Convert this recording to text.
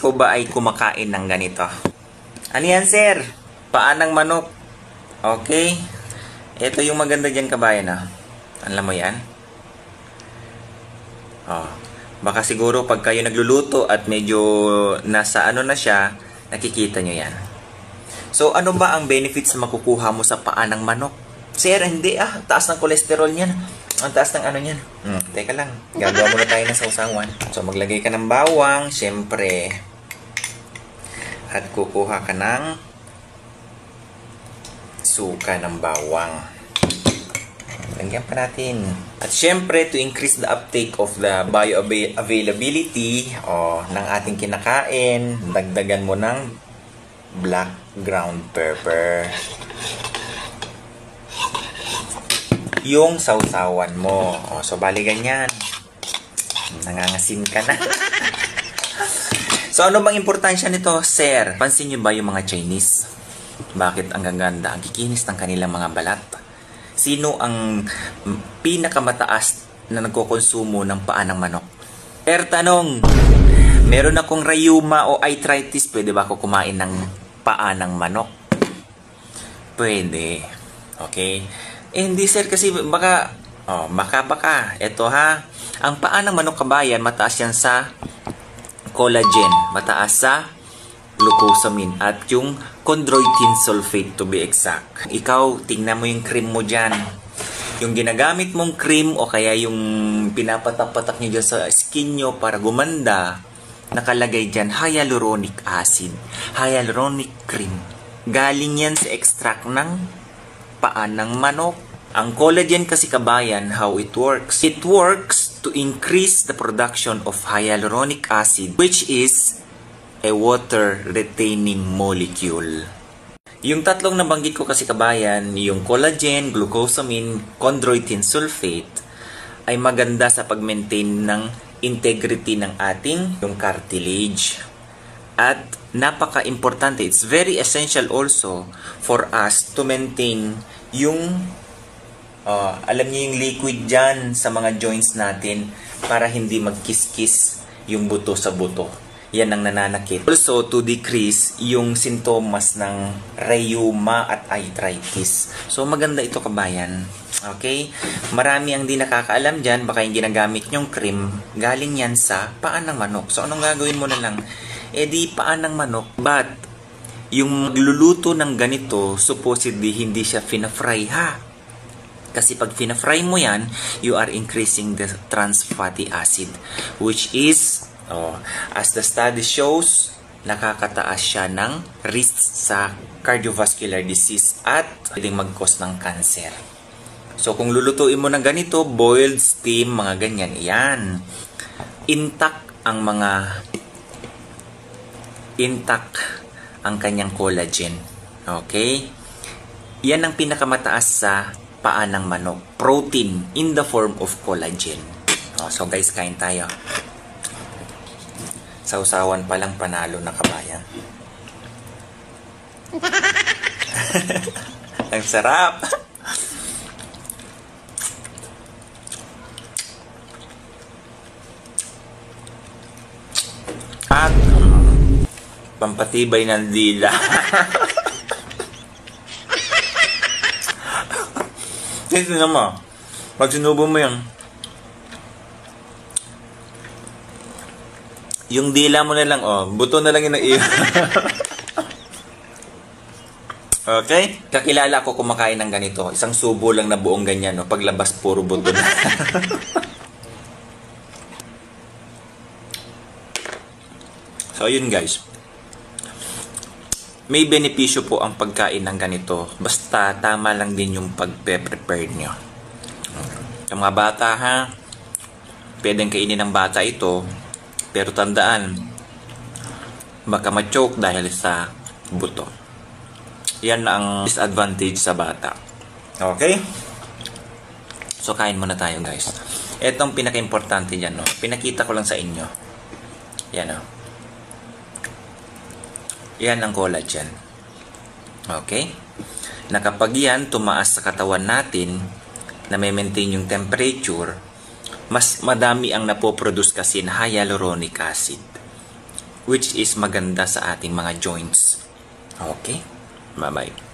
Ikaw ba ay kumakain ng ganito? Ano yan, sir? Paan ng manok. Okay. Ito yung maganda dyan, kabayan, ah. Alam mo yan? Oh. Baka siguro pag kayo nagluluto at medyo nasa ano na siya, nakikita nyo yan. So, ano ba ang benefits na makukuha mo sa paa ng manok? Sir, hindi ah. Taas ng kolesterol niyan. Ang taas ng ano niyan. Teka lang. Gagawa muna tayo ng sausawan. So, maglagay ka ng bawang, syempre. At kukuha ka ng suka ng bawang. Lagyan pa natin. At syempre, to increase the uptake of the bioavailability ng ating kinakain, dagdagan mo ng black ground pepper. Yung sausawan mo. So, bali ganyan. Nangangasin ka na. So, ano bang importansya nito, sir? Pansin nyo ba yung mga Chinese? Bakit ang gaganda? Ang kikinis ng kanilang mga balat. Sino ang pinakamataas na nagkokonsumo ng paa ng manok? Tanong, meron akong rayuma o arthritis, pwede ba ako kumain ng paa ng manok? Pwede. Okay? Hindi sir, kasi baka, ito ha, ang paa ng manok, kabayan, mataas yan sa collagen, mataas sa glucosamine at yung chondroitin sulfate to be exact. Ikaw, tingnan mo yung cream mo dyan. Yung ginagamit mong cream o kaya yung pinapatak-patak nyo dyan sa skin nyo para gumanda, nakalagay dyan hyaluronic acid, hyaluronic cream. Galing yan sa extract ng paa ng manok. Ang collagen kasi, kabayan, how it works? It works to increase the production of hyaluronic acid, which is a water-retaining molecule. Yung tatlong nabanggit ko kasi, kabayan, yung collagen, glucosamine, chondroitin sulfate, ay maganda sa pag-maintain ng integrity ng ating yung cartilage. At napaka-importante, it's very essential also for us to maintain yung alam niyo yung liquid dyan sa mga joints natin para hindi magkiskis yung buto sa buto. Yan ang nananakit. Also, to decrease yung sintomas ng rheuma at arthritis. So, maganda ito, kabayan. Okay? Marami ang di nakakaalam dyan. Baka yung ginagamit nyong cream, galing yan sa paa ng manok. So, anong gagawin mo na lang? Di paa ng manok. But, yung magluluto ng ganito, supposedly, hindi siya fina-fry, ha? Kasi pag fina-fry mo yan, you are increasing the trans fatty acid, which is, as the study shows, nakakataas siya ng risk sa cardiovascular disease at pwedeng mag-cause ng cancer. So, kung lulutuin mo ng ganito, boiled, steam, mga ganyan, yan. Intact ang kanyang collagen. Okay? Yan ang pinakamataas sa paa ng manok. Protein in the form of collagen. So guys, kain tayo. Sausawan pa lang, panalo na, kabayan. Ang sarap! At pampatibay ng dila. Ito naman, pag sinubo mo yan, yung dila mo na lang, buto na lang yung naiyo. Okay? Kakilala ako kumakain ng ganito. Isang subo lang na buong ganyan, no? Paglabas, puro buto na. So, yun guys. May benepisyo po ang pagkain ng ganito. Basta tama lang din yung pagpe-prepare nyo. Yung mga bata, ha? Pwedeng kainin ng bata ito. Pero tandaan, baka ma-choke dahil sa buto. Yan ang disadvantage sa bata. Okay? So, kain muna tayo, guys. Itong pinaka-importante dyan, no? Pinakita ko lang sa inyo. Yan, no? Yan ang collagen. Okay? Na kapag yan tumaas sa katawan natin, na may maintain yung temperature, mas madami ang napoproduce kasi na hyaluronic acid. which is maganda sa ating mga joints. Okay? Bye-bye.